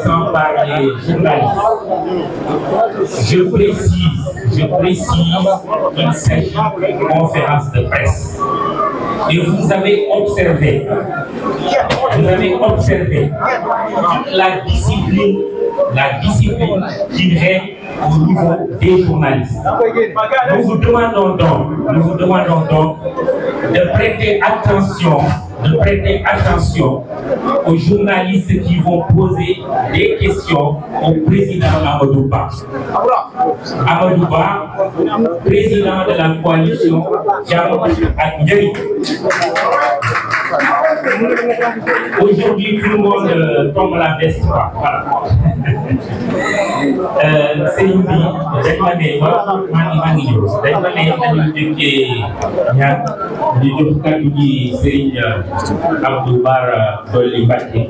commençant par les journalistes. Je précise qu'il s'agit d'une conférence de presse. Et vous avez observé toute la discipline qui règne au niveau des journalistes. Nous vous demandons donc de prêter attention aux journalistes qui vont poser des questions au président Amadou Ba. Amadou Ba, président de la coalition Jàmm ak Njariñ. Aujourd'hui, tout le monde tombe la veste. Voilà. C'est une vie. Abdou Bara Dolly Mbacké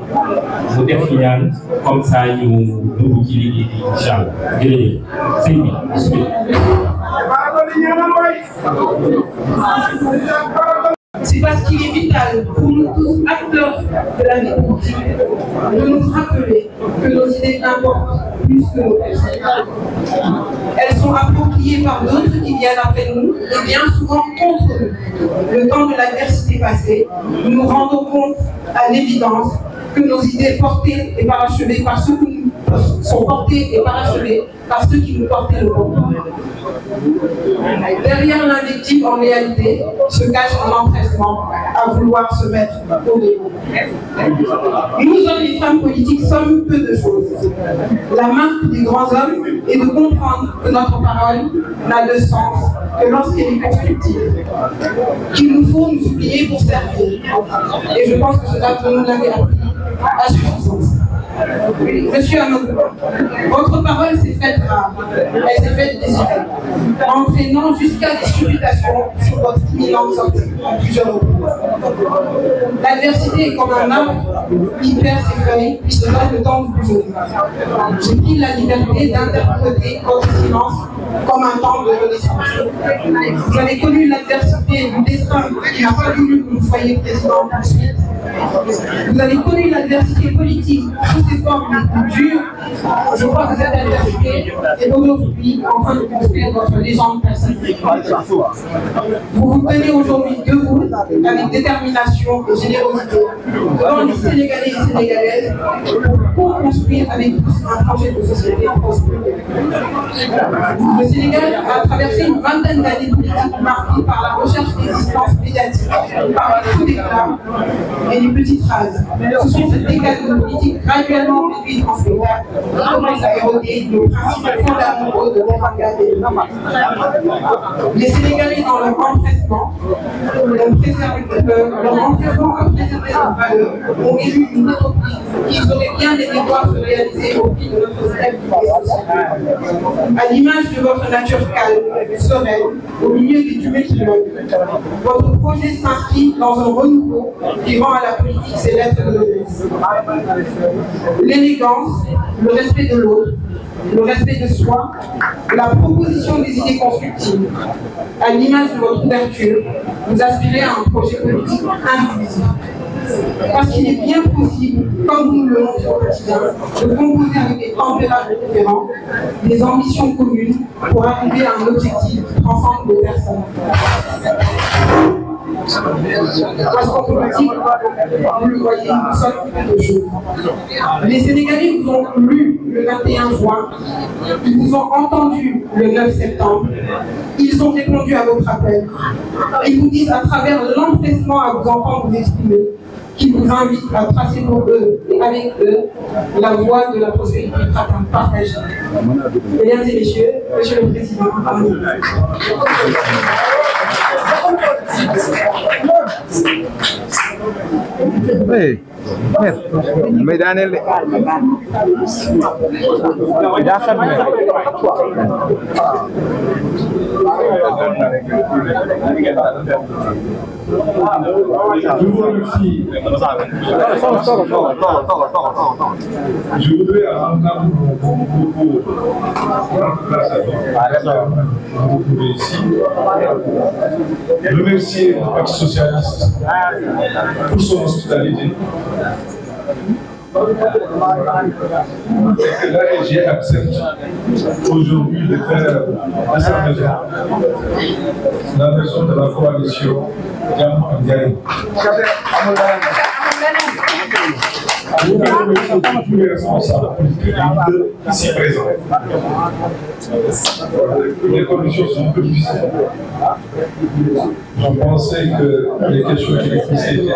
mu def ñaan comme ça ñu dugg ci liggéey bi inchallah jërëjëf sëñ bi c'est parce qu'il est vital pour nous tous acteurs de la vie politique de nous rappeler que nos idées importent plus que nos personnes. Elles sont appropriées par d'autres qui viennent après nous et bien souvent contre nous. Le temps de l'adversité passée, nous nous rendons compte à l'évidence que nos idées portées et parachevées par ceux qui nous sont portées et parachevées par ceux qui nous portaient le combat. Derrière l'invective, en réalité, se cache un empressement à vouloir se mettre au niveau. Nous hommes et femmes politiques sommes peu de choses. La marque des grands hommes est de comprendre que notre parole n'a de sens que lorsqu'elle est constructive, qu'il nous faut nous oublier pour servir. Et je pense que cela vous nous l'avez appris à suffisance. Monsieur Amadou, votre parole s'est faite rare, elle s'est faite désirée, entraînant jusqu'à des supputations sur votre imminente sortie en plusieurs reprises. L'adversité est comme un arbre qui perd ses feuilles puis se donne le temps de bouger. J'ai pris la liberté d'interpréter votre silence comme un temps de renaissance. Vous avez connu l'adversité du destin qui n'a pas voulu que vous soyez président tout de suite. Vous avez connu l'adversité politique sous ses formes les plus dures. Je crois que cette adversité est aujourd'hui en train de construire votre légende personnelle. Vous vous tenez aujourd'hui debout avec détermination et générosité devant les Sénégalais et Sénégalaises pour construire avec tous un projet de société prospère. Le Sénégal a traversé une vingtaine d'années politiques marquées par la recherche d'existence médiatique, par les coups d'éclat et les petites phrases. Ce sont ces décades de politique graduellement réduites en spectacle qui commencent à éroder nos principes fondamentaux de l'avant-garde et de l'avant-garde. Les Sénégalais, dans leur empressement, à préserver leurs valeurs, ont élu une utopie qu'ils auraient bien aimé voir se réaliser au prix de notre stabilité sociale. À l'image de votre nature calme, sereine, au milieu des tumultes du monde, votre projet s'inscrit dans un renouveau qui rend à la politique ses lettres de noblesse. L'élégance, le respect de l'autre, le respect de soi, la proposition des idées constructives. À l'image de votre ouverture, vous aspirez à un projet politique inclusif. Parce qu'il est bien possible, comme vous nous le montrez au quotidien, de composer avec des températures différents, des ambitions communes pour arriver à un objectif qui transcende les personnes. Parce qu'en politique, vous le voyez, nous sommes quelque chose. Les Sénégalais vous ont lu le 21 juin, ils vous ont entendu le 9 septembre, ils ont répondu à votre appel. Ils vous disent à travers l'empressement à vous entendre vous exprimer, qu'ils vous invitent à tracer pour eux et avec eux la voie de la prospérité partagée. Mesdames et messieurs, Monsieur le Président, oui, mais Daniel, je voudrais entendre mon propos remercier le Parti socialiste pour son hospitalité, L'AEG accepte aujourd'hui de faire à sa maison la maison de la coalition Jàmm ak Njariñ. Tous les responsables politiques ici présents. Les conditions sont peu difficiles. Je pensais que les questions d'électricité,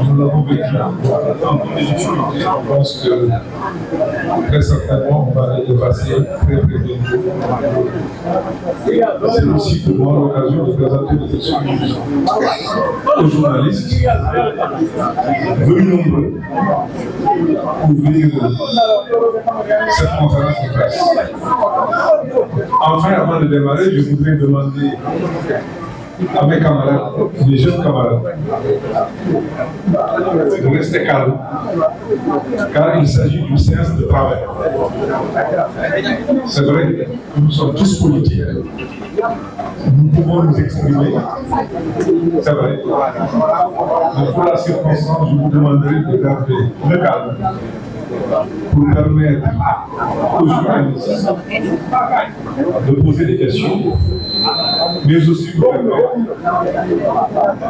nous l'avons vécu. Je pense que très certainement on va les dépasser très bientôt. C'est aussi pour moi l'occasion de présenter des excuses aux journalistes venus nombreux ouvrir cette conférence de presse. Enfin, avant de démarrer, je voudrais demander à mes camarades, les jeunes camarades, de rester calmes, car il s'agit d'une séance de travail. C'est vrai que nous sommes tous politiques. Nous pouvons nous exprimer, c'est vrai. Mais pour la circonstance, je vous demanderai de garder le calme pour permettre aux journalistes de poser des questions, mais aussi pour permettre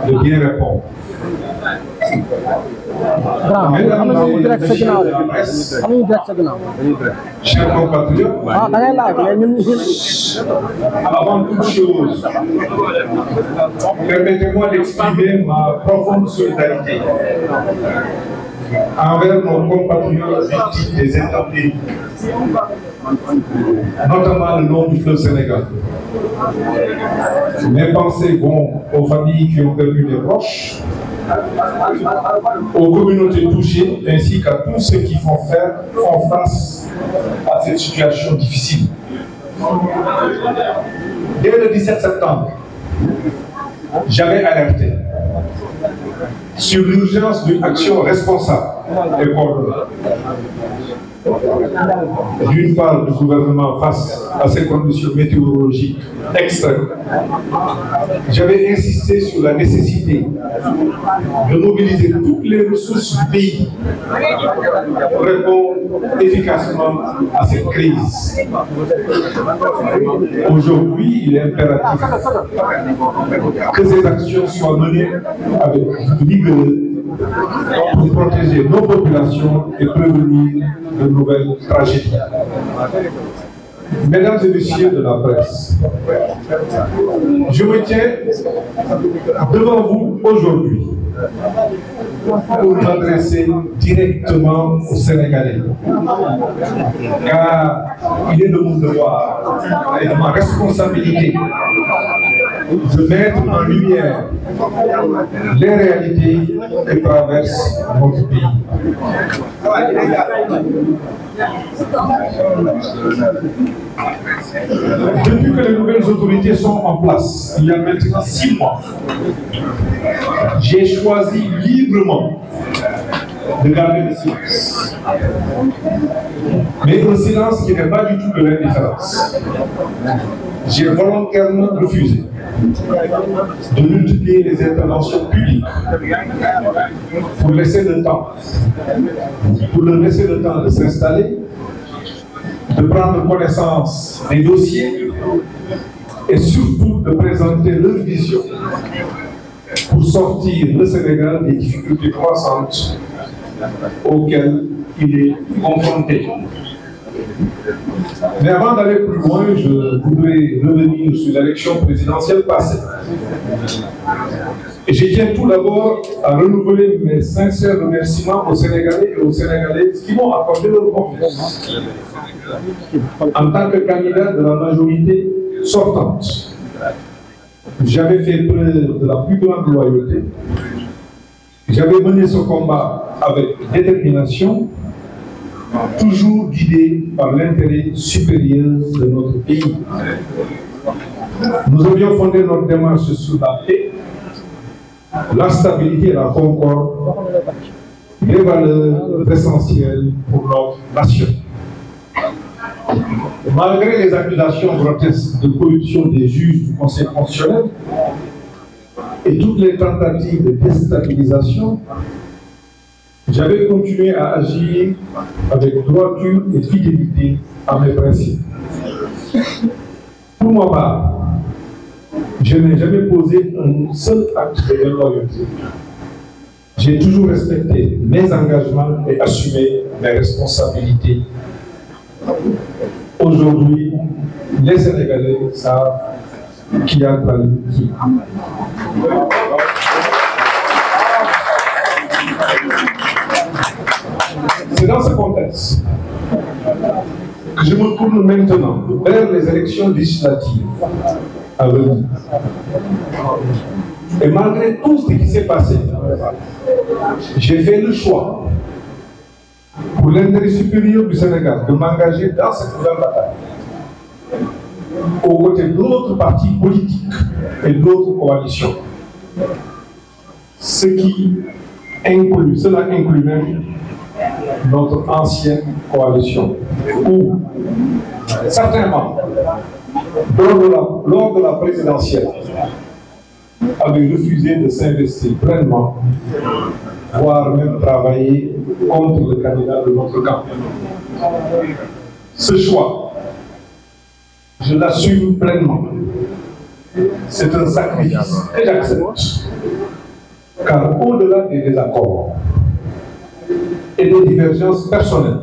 de bien répondre. Mesdames et messieurs de la presse, chers compatriotes, avant toute chose, permettez-moi d'exprimer ma profonde solidarité envers nos compatriotes victimes des intempéries, notamment le long du fleuve Sénégal. Mes pensées vont aux familles qui ont perdu des proches, aux communautés touchées, ainsi qu'à tous ceux qui font face à cette situation difficile. Dès le 17 septembre, j'avais alerté sur l'urgence d'une action responsable et coordonnée. D'une part, le gouvernement face à ces conditions météorologiques extrêmes. J'avais insisté sur la nécessité de mobiliser toutes les ressources du pays pour répondre efficacement à cette crise. Aujourd'hui, il est impératif que ces actions soient menées avec vigueur pour protéger nos populations et prévenir de nouvelles tragédies. Mesdames et messieurs de la presse, je me tiens devant vous aujourd'hui pour m'adresser directement aux Sénégalais, car il est de mon devoir et de ma responsabilité de mettre en lumière les réalités qui traversent notre pays. Depuis que les nouvelles autorités sont en place, il y a maintenant 6 mois, j'ai choisi librement de garder le silence. Mais un silence qui n'est pas du tout de l'indifférence. J'ai volontairement refusé de multiplier les interventions publiques pour laisser le temps, leur laisser le temps de s'installer, de prendre connaissance des dossiers et surtout de présenter leur vision pour sortir le Sénégal des difficultés croissantes auxquelles il est confronté. Mais avant d'aller plus loin, je voudrais revenir sur l'élection présidentielle passée. Et je tiens tout d'abord à renouveler mes sincères remerciements aux Sénégalais et aux Sénégalaises qui m'ont accordé leur confiance en tant que candidat de la majorité sortante. J'avais fait preuve de la plus grande loyauté. J'avais mené ce combat avec détermination, toujours guidé par l'intérêt supérieur de notre pays. Nous avions fondé notre démarche sur la paix, la stabilité et la concorde, des valeurs essentielles pour notre nation. Malgré les accusations grotesques de corruption des juges du Conseil constitutionnel et toutes les tentatives de déstabilisation, j'avais continué à agir avec droiture et fidélité à mes principes. Pour ma part, je n'ai jamais posé un seul acte de loyauté. J'ai toujours respecté mes engagements et assumé mes responsabilités. Aujourd'hui, les Sénégalais savent qui a trahi qui. C'est dans ce contexte que je me tourne maintenant vers les élections législatives à venir. Et malgré tout ce qui s'est passé, j'ai fait le choix, pour l'intérêt supérieur du Sénégal, de m'engager dans cette nouvelle bataille, aux côtés d'autres partis politiques et d'autres coalitions. Cela inclut même notre ancienne coalition, où certains membres, lors de la présidentielle, avaient refusé de s'investir pleinement, voire même travailler contre le candidat de notre camp. Ce choix, je l'assume pleinement. C'est un sacrifice que j'accepte, car au-delà des désaccords et des divergences personnelles,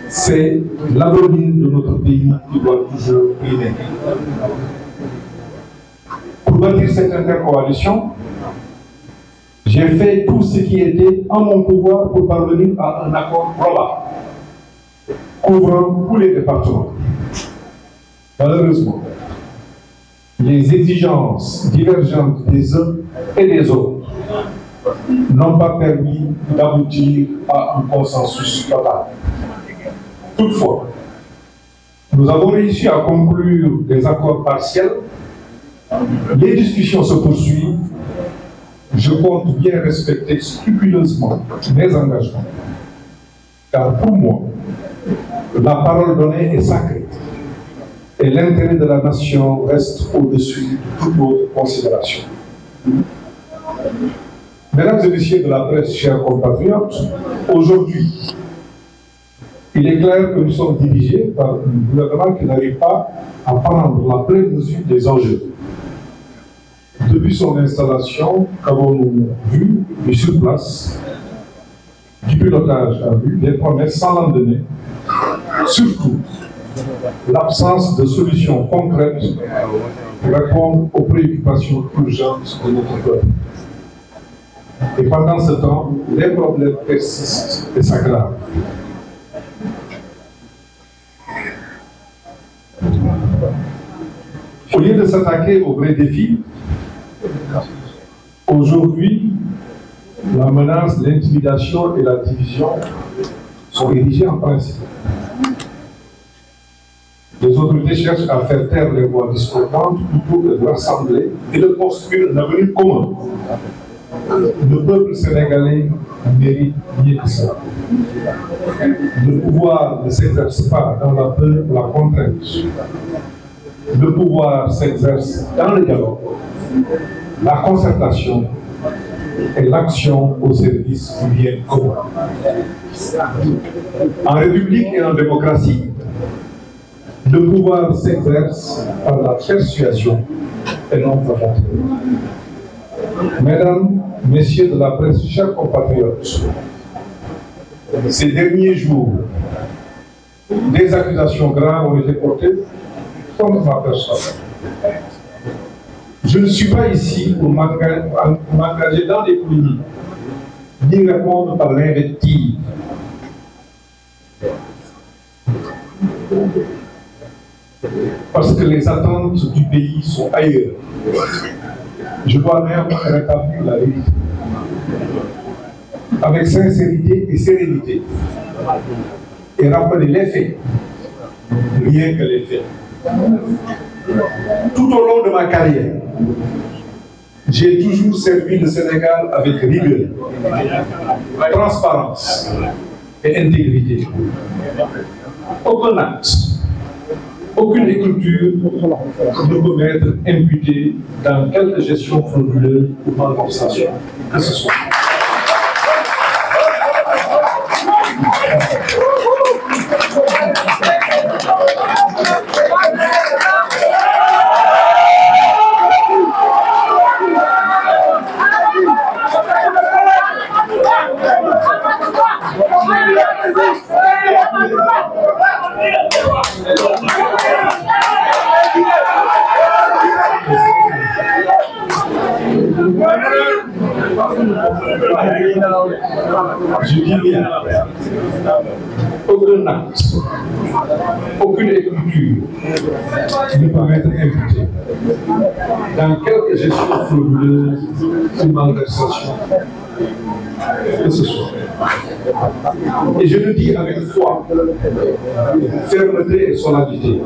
c'est l'avenir de notre pays qui doit toujours primer. Pour bâtir cette intercoalition, j'ai fait tout ce qui était en mon pouvoir pour parvenir à un accord global, couvrant tous les départements. Malheureusement, les exigences divergentes des uns et des autres n'ont pas permis d'aboutir à un consensus total. Toutefois, nous avons réussi à conclure des accords partiels. Les discussions se poursuivent. Je compte bien respecter scrupuleusement mes engagements. Car pour moi, la parole donnée est sacrée. Et l'intérêt de la nation reste au-dessus de toute autre considération. Mesdames et messieurs de la presse, chers compatriotes, aujourd'hui, il est clair que nous sommes dirigés par un gouvernement qui n'arrive pas à prendre la pleine mesure des enjeux. Depuis son installation, qu'avons-nous vu, et sur place, du pilotage à vue, des promesses sans lendemain, surtout l'absence de solutions concrètes pour répondre aux préoccupations urgentes de notre peuple. Et pendant ce temps, les problèmes persistent et s'aggravent. Au lieu de s'attaquer aux vrais défis, aujourd'hui, la menace, l'intimidation et la division sont érigées en principe. Les autorités cherchent à faire taire les voix discordantes plutôt que de rassembler et de construire un avenir commun. Le peuple sénégalais mérite mieux que ça. Le pouvoir ne s'exerce pas dans la peur ou la contrainte. Le pouvoir s'exerce dans le dialogue, la concertation et l'action au service du bien commun. En République et en démocratie, le pouvoir s'exerce par la persuasion et non par la terreur. Mesdames, Messieurs de la presse, chers compatriotes, ces derniers jours, des accusations graves ont été portées contre ma personne. Je ne suis pas ici pour m'engager dans des polémiques, ni répondre par l'invective. Parce que les attentes du pays sont ailleurs. Je dois même rétablir la vérité. Avec sincérité et sérénité. Et rappeler les faits. Rien que les faits. Tout au long de ma carrière, j'ai toujours servi le Sénégal avec rigueur, transparence et intégrité. Aucun acte, aucune écriture ne peut m'être imputée dans quelque gestion frauduleuse ou malversation que ce soit. Je dis bien, aucun acte, aucune écriture ne peut être imputée dans quelque gestion frauduleuse ou malversation que ce soit. Et je le dis avec foi, fermeté et solennité.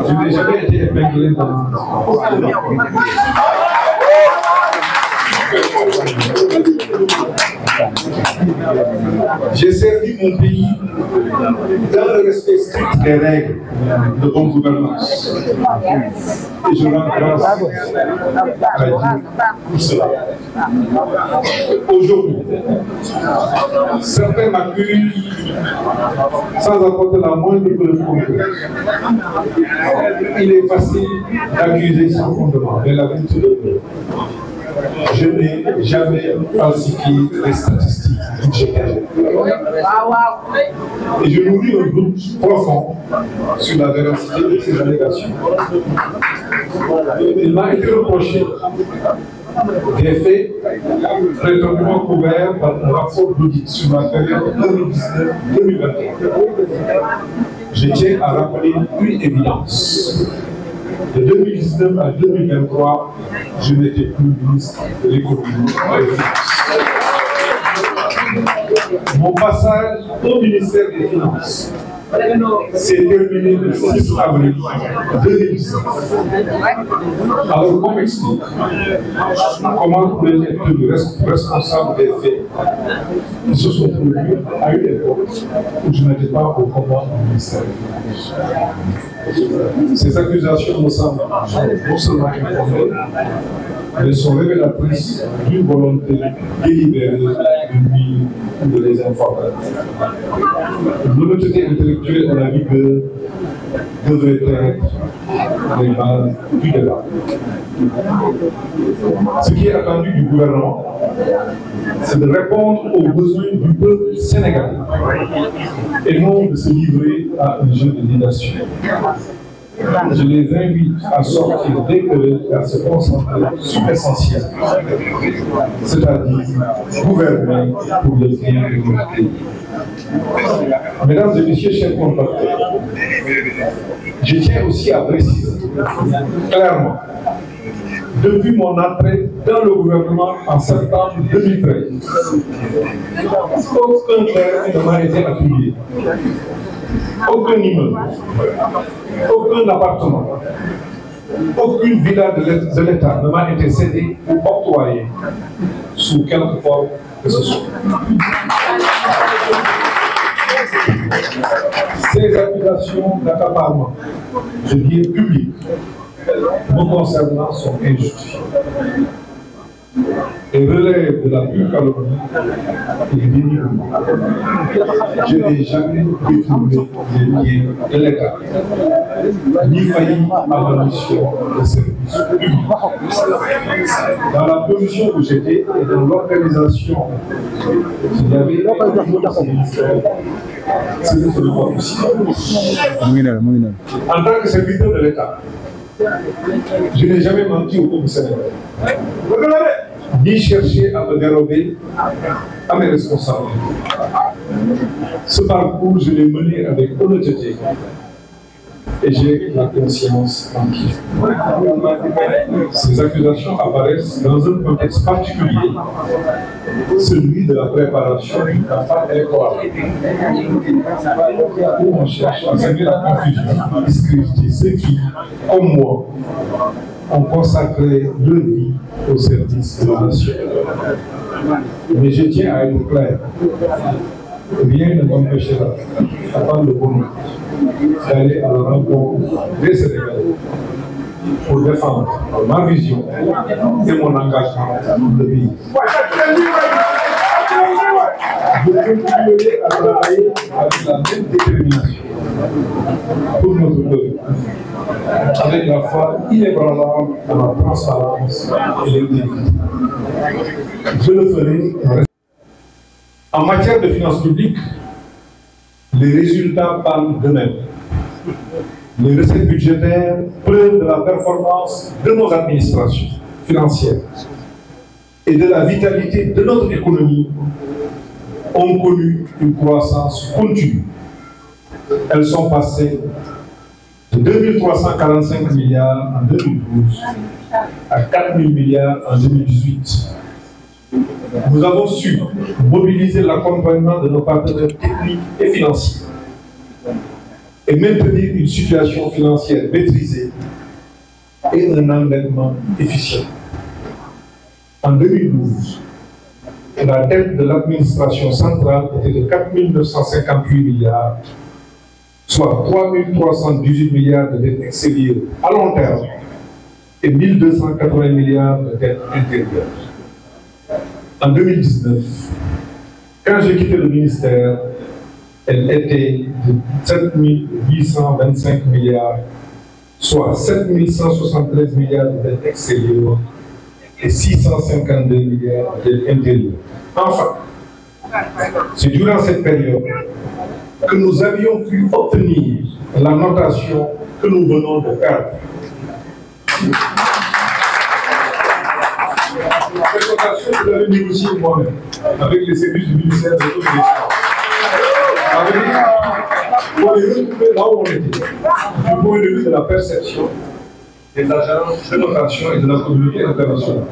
Je n'ai jamais été épinglé dans j'ai servi mon pays dans le respect strict des règles de bonne gouvernance. Et je rends grâce à Dieu pour cela. Aujourd'hui, certains m'accusent sans apporter la moindre preuve concrète. Il est facile d'accuser sans fondement, mais la vérité de Dieu. Je n'ai jamais falsifié les statistiques budgétaires. Et je nourris un doute profond sur la véracité de ces allégations. Il m'a été reproché des faits prétendument couverts par un rapport d'audit sur la période 2019-2021. Je tiens à rappeler une évidence. De 2019 à 2023, je n'étais plus ministre de l'économie et des finances. Mon passage au ministère des Finances s'est terminé le 6 avril 2019. Alors qu'on m'explique comment pourrais-je être tenu responsable des faits qui se sont produits à une époque où je n'étais pas au commandement du ministère des Finances. Ces accusations me semblent non seulement informées, mais sont révélatrices d'une volonté délibérée de nuire ou de les informer. L'honnêteté intellectuelle et la vigueur devraient être les bases du débat. Ce qui est attendu du gouvernement, c'est de répondre aux besoins du peuple sénégalais et non de se livrer à un jeu de leadership. Je les invite à sortir des querelles et à se concentrer sur l'essentiel, c'est-à-dire gouverner pour le bien de notre pays. Mesdames et messieurs, chers compatriotes, je tiens aussi à préciser clairement, depuis mon entrée dans le gouvernement en septembre 2013, aucun terrain ne m'a été attribué, aucun immeuble, aucun appartement, aucune villa de l'État ne m'a été cédée ou octroyée sous quelque forme que ce soit. Ces accusations d'accaparement, je dis public, me concernant sont injustifiées et relèvent de la pure calomnie et du dénigrement. Je n'ai jamais détourné les biens de l'État, ni failli à ma mission de service public. Dans la position où j'étais et dans l'organisation qu'il y avait dans ce ministère, ce n'est pas possible. En tant que serviteur de l'État, je n'ai jamais menti au commissaire, ni cherché à me dérober à mes responsabilités. Ce parcours, je l'ai mené avec honnêteté et j'ai la conscience tranquille. Ces accusations apparaissent dans un contexte particulier, celui de la préparation d'une campagne électorale, où on cherche à semer la confusion, à discréditer ceux qui, comme moi, ont consacré leur vie au service de la nation. Mais je tiens à être clair. Rien ne m'empêchera, à part le bonheur, d'aller à la rencontre des Sénégalais pour défendre ma vision et mon engagement pour le pays. Je continuerai à travailler avec la même détermination pour notre peuple, avec la foi inébranlable dans la transparence et l'intégrité. Je le ferai. En matière de finances publiques, les résultats parlent d'eux-mêmes. Les recettes budgétaires preuve de la performance de nos administrations. financières et de la vitalité de notre économie ont connu une croissance continue. Elles sont passées de 2345 milliards en 2012 à 4000 milliards en 2018. Nous avons su mobiliser l'accompagnement de nos partenaires techniques et financiers et maintenir une situation financière maîtrisée et un endettement efficient. En 2012, la dette de l'administration centrale était de 4 958 milliards, soit 3 318 milliards de dettes extérieures à long terme et 1 280 milliards de dettes intérieures. En 2019, quand j'ai quitté le ministère, elle était de 7 825 milliards, soit 7 173 milliards de dettes extérieures et 652 milliards de dettes intérieures. Enfin, c'est durant cette période que nous avions pu obtenir la notation que nous venons de perdre. Cette notation, je l'avais négociée moi-même avec les services du ministère de l'Économie. Pour les retrouver là où on était, du point de vue de la perception des agences de notation et de la communauté internationale.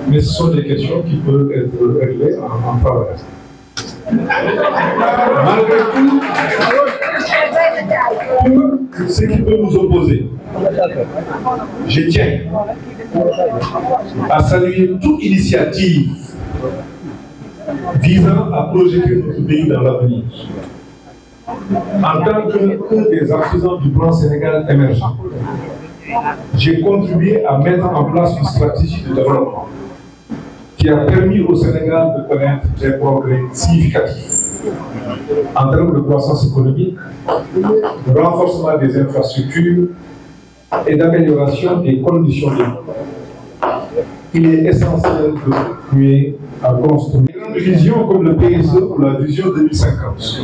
Mais ce sont des questions qui peuvent être réglées en parallèle. Malgré tout, ce qui peut nous opposer, je tiens à saluer toute initiative visant à projeter notre pays dans l'avenir. En tant qu'un des artisans du plan Sénégal émergent, j'ai contribué à mettre en place une stratégie de développement qui a permis au Sénégal de connaître des progrès significatifs en termes de croissance économique, de renforcement des infrastructures et d'amélioration des conditions de vie. Il est essentiel de continuer à construire. Une vision comme le PSE ou la vision 2050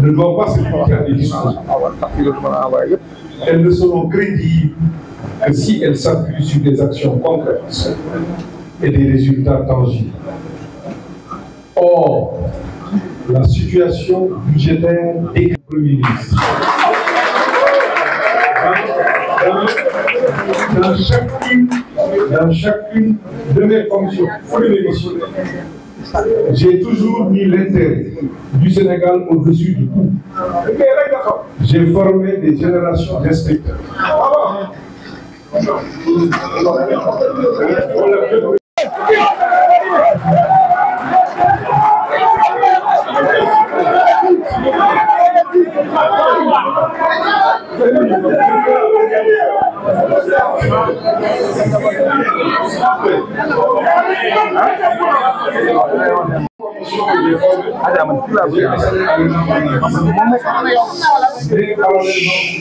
ne doit pas se limiter à des discours. Elles ne seront crédibles que si elles s'appuient sur des actions concrètes et des résultats tangibles. Or, la situation budgétaire des premiers ministres dans chacune de mes fonctions, j'ai toujours mis l'intérêt du Sénégal au-dessus du tout. J'ai formé des générations d'inspecteurs.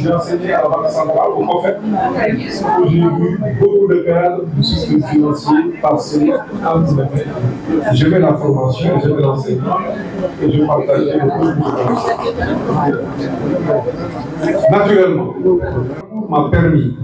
J'ai enseigné à la Banque centrale au COFEP, où j'ai vu beaucoup de cadres du système financier passer en Tibet. Je fais la formation, je fais l'enseignement et je partage le cours de formation. Naturellement, m'a permis